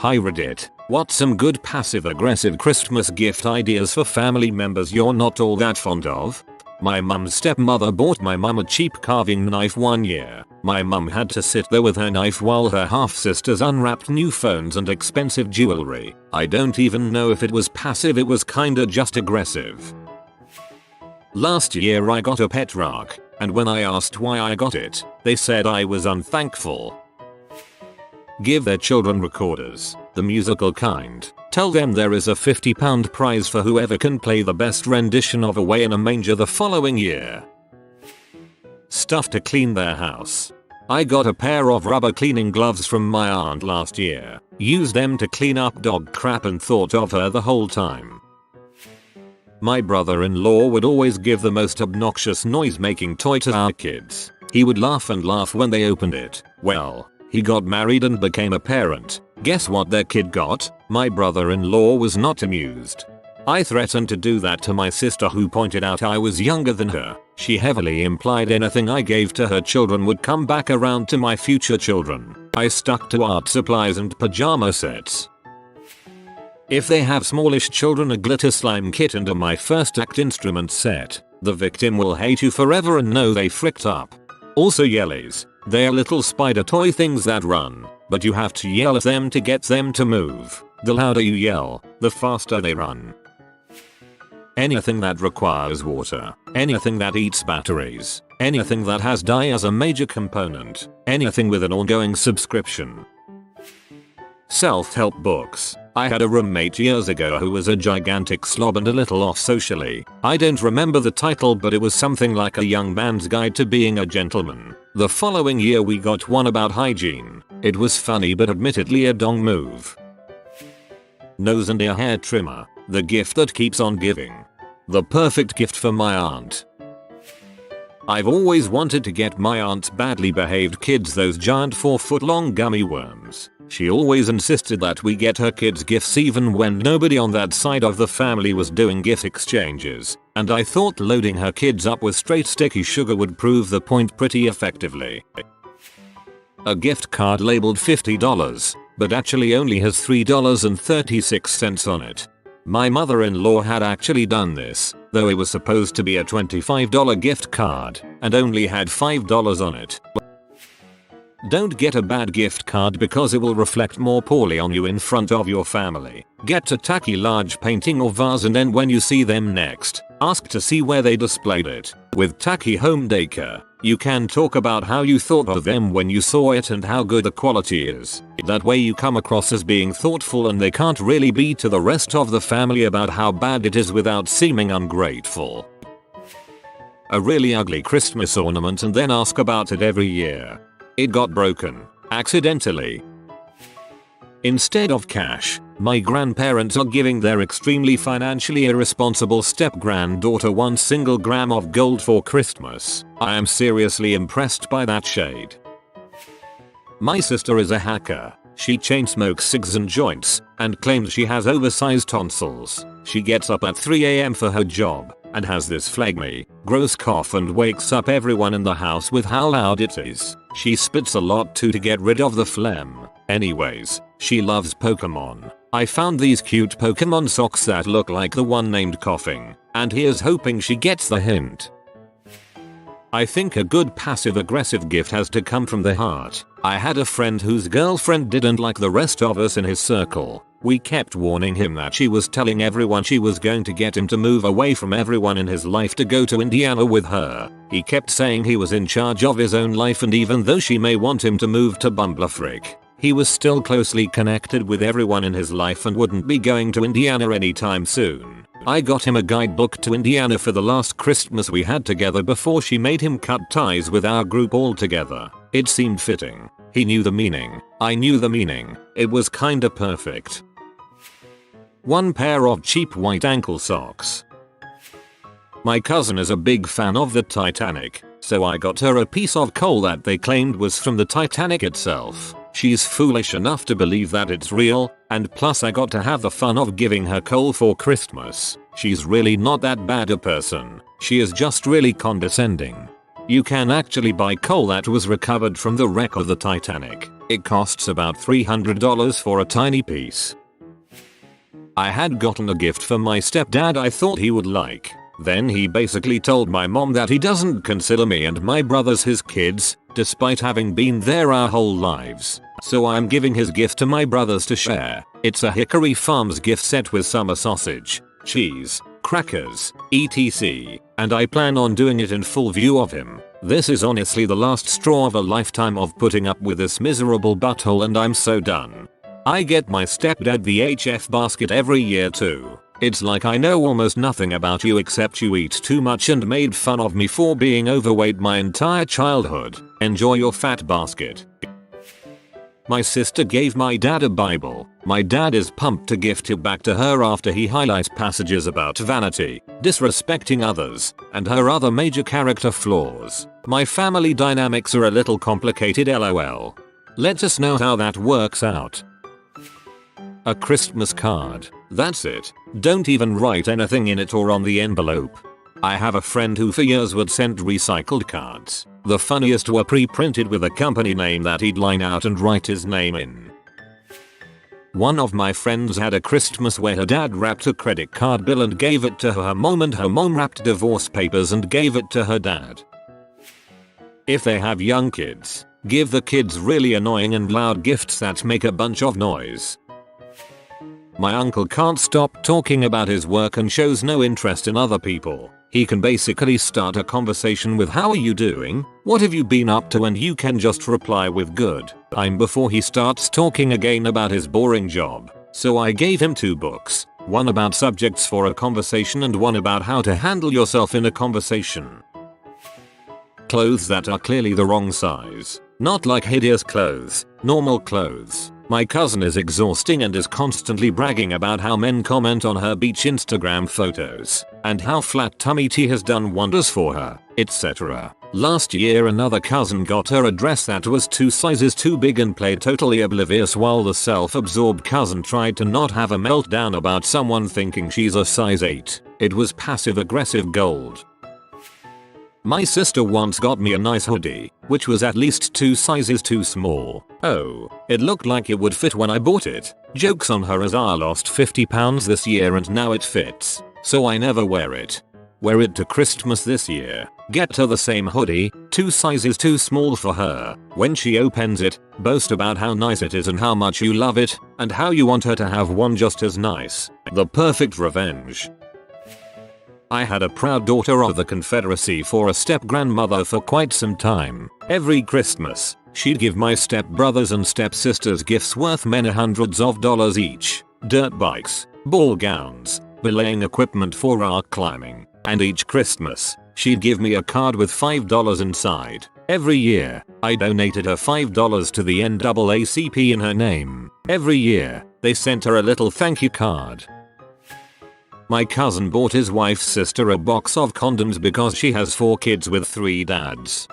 Hi Reddit, what's some good passive-aggressive Christmas gift ideas for family members you're not all that fond of? My mum's stepmother bought my mum a cheap carving knife one year. My mum had to sit there with her knife while her half-sisters unwrapped new phones and expensive jewelry. I don't even know if it was passive, it was kinda just aggressive. Last year I got a pet rock, and when I asked why I got it, they said I was unthankful. Give their children recorders, the musical kind. Tell them there is a £50 prize for whoever can play the best rendition of Away in a Manger the following year. Stuff to clean their house. I got a pair of rubber cleaning gloves from my aunt last year. Used them to clean up dog crap and thought of her the whole time. My brother-in-law would always give the most obnoxious noise-making toy to our kids. He would laugh and laugh when they opened it. Well, he got married and became a parent. Guess what their kid got? My brother-in-law was not amused. I threatened to do that to my sister, who pointed out I was younger than her. She heavily implied anything I gave to her children would come back around to my future children. I stuck to art supplies and pajama sets. If they have smallish children, a glitter slime kit and a My First Act instrument set. The victim will hate you forever and know they fricked up. Also yellies. They are little spider toy things that run, but you have to yell at them to get them to move. The louder you yell, the faster they run. Anything that requires water. Anything that eats batteries. Anything that has dye as a major component. Anything with an ongoing subscription. Self-help books. I had a roommate years ago who was a gigantic slob and a little off socially. I don't remember the title, but it was something like A Young Man's Guide to Being a Gentleman. The following year we got one about hygiene. It was funny but admittedly a dong move. Nose and ear hair trimmer. The gift that keeps on giving. The perfect gift for my aunt. I've always wanted to get my aunt's badly behaved kids those giant 4-foot-long gummy worms. She always insisted that we get her kids gifts even when nobody on that side of the family was doing gift exchanges, and I thought loading her kids up with straight sticky sugar would prove the point pretty effectively. A gift card labeled $50, but actually only has $3.36 on it. My mother-in-law had actually done this, though it was supposed to be a $25 gift card, and only had $5 on it. Don't get a bad gift card because it will reflect more poorly on you in front of your family. Get a tacky large painting or vase, and then when you see them next, ask to see where they displayed it. With tacky home decor, you can talk about how you thought of them when you saw it and how good the quality is. That way you come across as being thoughtful and they can't really be to the rest of the family about how bad it is without seeming ungrateful. A really ugly Christmas ornament and then ask about it every year. It got broken. Accidentally. Instead of cash, my grandparents are giving their extremely financially irresponsible step-granddaughter 1 single gram of gold for Christmas. I am seriously impressed by that shade. My sister is a hacker. She chain smokes cigs and joints, and claims she has oversized tonsils. She gets up at 3 AM for her job, and has this phlegmy, gross cough and wakes up everyone in the house with how loud it is. She spits a lot too to get rid of the phlegm. Anyways, she loves Pokemon. I found these cute Pokemon socks that look like the one named Coughing, and here's hoping she gets the hint. I think a good passive-aggressive gift has to come from the heart. I had a friend whose girlfriend didn't like the rest of us in his circle. We kept warning him that she was telling everyone she was going to get him to move away from everyone in his life to go to Indiana with her. He kept saying he was in charge of his own life, and even though she may want him to move to Bumblefrick, he was still closely connected with everyone in his life and wouldn't be going to Indiana anytime soon. I got him a guidebook to Indiana for the last Christmas we had together before she made him cut ties with our group altogether. It seemed fitting. He knew the meaning. I knew the meaning. It was kinda perfect. 1 pair of cheap white ankle socks. My cousin is a big fan of the Titanic, so I got her a piece of coal that they claimed was from the Titanic itself. She's foolish enough to believe that it's real, and plus I got to have the fun of giving her coal for Christmas. She's really not that bad a person. She is just really condescending. You can actually buy coal that was recovered from the wreck of the Titanic. It costs about $300 for a tiny piece. I had gotten a gift for my stepdad I thought he would like. Then he basically told my mom that he doesn't consider me and my brothers his kids, despite having been there our whole lives. So I'm giving his gift to my brothers to share. It's a Hickory Farms gift set with summer sausage, cheese, crackers, etc. And I plan on doing it in full view of him. This is honestly the last straw of a lifetime of putting up with this miserable butthole and I'm so done. I get my stepdad the HF basket every year too. It's like I know almost nothing about you except you eat too much and made fun of me for being overweight my entire childhood. Enjoy your fat basket. My sister gave my dad a Bible. My dad is pumped to gift it back to her after he highlights passages about vanity, disrespecting others, and her other major character flaws. My family dynamics are a little complicated lol. Let us know how that works out. A Christmas card. That's it. Don't even write anything in it or on the envelope. I have a friend who for years would send recycled cards. The funniest were pre-printed with a company name that he'd line out and write his name in. One of my friends had a Christmas where her dad wrapped a credit card bill and gave it to her mom and her mom wrapped divorce papers and gave it to her dad. If they have young kids, give the kids really annoying and loud gifts that make a bunch of noise. My uncle can't stop talking about his work and shows no interest in other people. He can basically start a conversation with "How are you doing? What have you been up to?" and you can just reply with "Good, I'm" before he starts talking again about his boring job. So I gave him 2 books, one about subjects for a conversation and one about how to handle yourself in a conversation. Clothes that are clearly the wrong size. Not like hideous clothes, normal clothes. My cousin is exhausting and is constantly bragging about how men comment on her beach Instagram photos, and how flat tummy tea has done wonders for her, etc. Last year another cousin got her a dress that was 2 sizes too big and played totally oblivious while the self-absorbed cousin tried to not have a meltdown about someone thinking she's a size 8. It was passive-aggressive gold. My sister once got me a nice hoodie, which was at least 2 sizes too small. Oh, it looked like it would fit when I bought it. Jokes on her as I lost 50 pounds this year and now it fits. So I never wear it. Wear it to Christmas this year. Get her the same hoodie, 2 sizes too small for her. When she opens it, boast about how nice it is and how much you love it, and how you want her to have one just as nice. The perfect revenge. I had a proud daughter of the Confederacy for a step-grandmother for quite some time. Every Christmas, she'd give my step-brothers and step-sisters gifts worth many hundreds of dollars each. Dirt bikes, ball gowns, belaying equipment for rock climbing. And each Christmas, she'd give me a card with $5 inside. Every year, I donated her $5 to the NAACP in her name. Every year, they sent her a little thank you card. My cousin bought his wife's sister a box of condoms because she has 4 kids with 3 dads.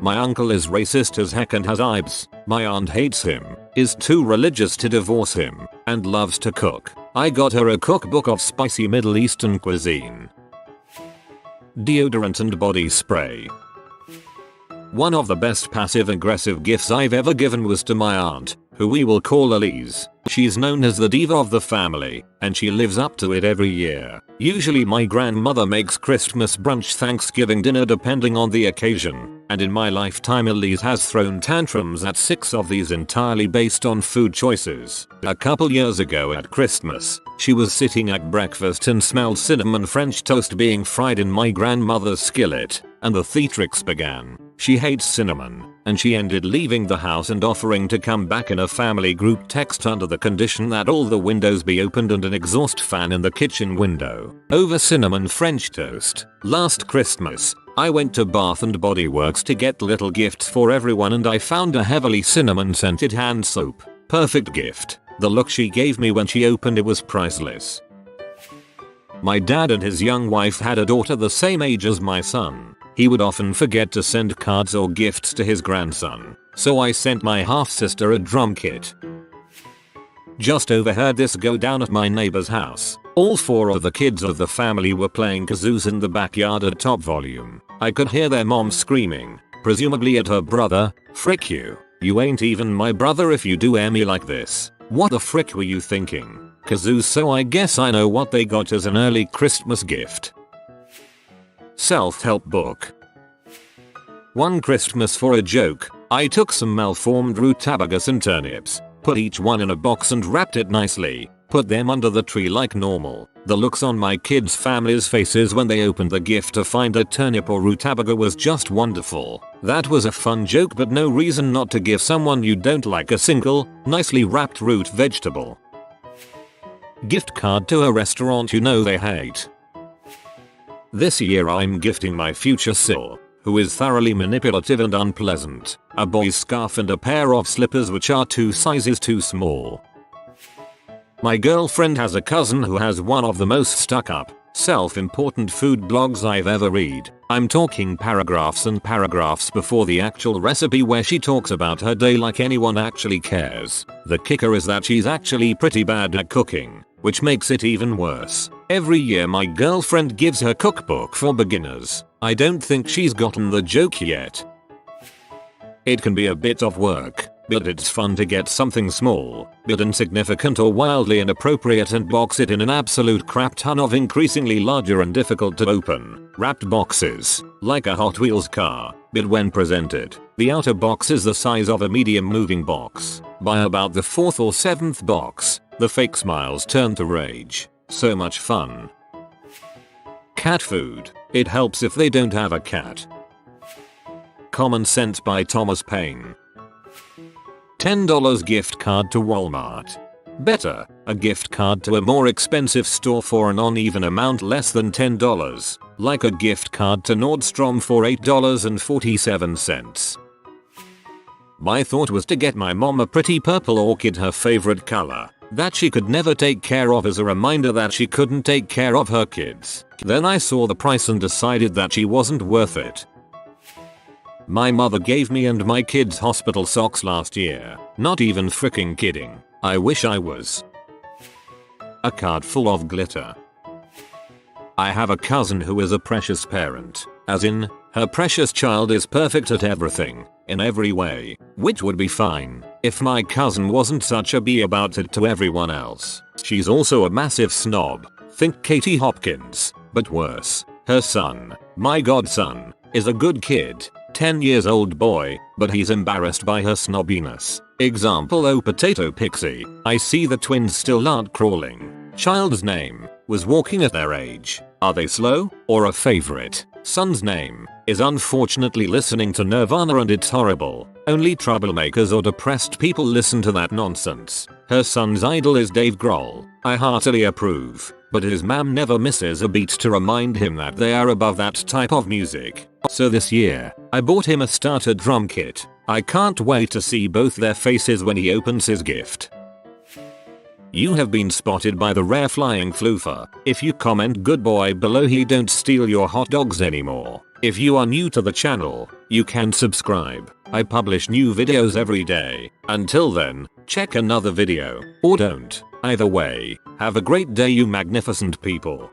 My uncle is racist as heck and has ibs. My aunt hates him, is too religious to divorce him, and loves to cook. I got her a cookbook of spicy Middle Eastern cuisine. Deodorant and body spray. One of the best passive-aggressive gifts I've ever given was to my aunt, who we will call Elise. She's known as the diva of the family, and she lives up to it every year. Usually my grandmother makes Christmas brunch, Thanksgiving dinner depending on the occasion, and in my lifetime Elise has thrown tantrums at 6 of these entirely based on food choices. A couple years ago at Christmas, she was sitting at breakfast and smelled cinnamon French toast being fried in my grandmother's skillet, and the theatrics began. She hates cinnamon, and she ended leaving the house and offering to come back in a family group text under the condition that all the windows be opened and an exhaust fan in the kitchen window, over cinnamon French toast. Last Christmas, I went to Bath and Body Works to get little gifts for everyone and I found a heavily cinnamon scented hand soap. Perfect gift. The look she gave me when she opened it was priceless. My dad and his young wife had a daughter the same age as my son. He would often forget to send cards or gifts to his grandson, so I sent my half-sister a drum kit. Just overheard this go down at my neighbor's house. All 4 of the kids of the family were playing kazoos in the backyard at top volume. I could hear their mom screaming, presumably at her brother, "Frick you. You ain't even my brother if you do air me like this. What the frick were you thinking?" Kazoo. So I guess I know what they got as an early Christmas gift. Self-help book. One Christmas, for a joke, I took some malformed rutabagas and turnips, put each one in a box and wrapped it nicely, put them under the tree like normal. The looks on my kids' families' faces when they opened the gift to find a turnip or rutabaga was just wonderful. That was a fun joke, but no reason not to give someone you don't like a single, nicely wrapped root vegetable. Gift card to a restaurant you know they hate. This year I'm gifting my future Sil, who is thoroughly manipulative and unpleasant, a boy's scarf and a pair of slippers which are 2 sizes too small. My girlfriend has a cousin who has one of the most stuck-up, self-important food blogs I've ever read. I'm talking paragraphs and paragraphs before the actual recipe, where she talks about her day like anyone actually cares. The kicker is that she's actually pretty bad at cooking, which makes it even worse. Every year my girlfriend gives her cookbook for beginners. I don't think she's gotten the joke yet. It can be a bit of work, but it's fun to get something small, but insignificant or wildly inappropriate and box it in an absolute crap ton of increasingly larger and difficult to open, wrapped boxes, like a Hot Wheels car, but when presented, the outer box is the size of a medium moving box. By about the 4th or 7th box, the fake smiles turn to rage. So much fun. Cat food. It helps if they don't have a cat. Common Sense by Thomas Paine. $10 gift card to Walmart. Better, a gift card to a more expensive store for an uneven amount less than $10, like a gift card to Nordstrom for $8.47. My thought was to get my mom a pretty purple orchid, her favorite color, that she could never take care of, as a reminder that she couldn't take care of her kids. Then I saw the price and decided that she wasn't worth it. My mother gave me and my kids hospital socks last year. Not even freaking kidding. I wish I was. A card full of glitter. I have a cousin who is a precious parent, as in, her precious child is perfect at everything, in every way, which would be fine if my cousin wasn't such a bee about it to everyone else. She's also a massive snob, think Katie Hopkins, but worse. Her son, my godson, is a good kid. 10 years old boy, but he's embarrassed by her snobbiness. Example: "Oh potato pixie, I see the twins still aren't crawling." Child's name: was walking at their age. Are they slow? Or a favorite? Son's name is unfortunately listening to Nirvana and it's horrible. Only troublemakers or depressed people listen to that nonsense. Her son's idol is Dave Grohl. I heartily approve, but his mom never misses a beat to remind him that they are above that type of music. So this year, I bought him a starter drum kit. I can't wait to see both their faces when he opens his gift. You have been spotted by the rare flying floofer. If you comment "good boy" below, he don't steal your hot dogs anymore. If you are new to the channel, you can subscribe. I publish new videos every day. Until then, check another video, or don't. Either way, have a great day, you magnificent people.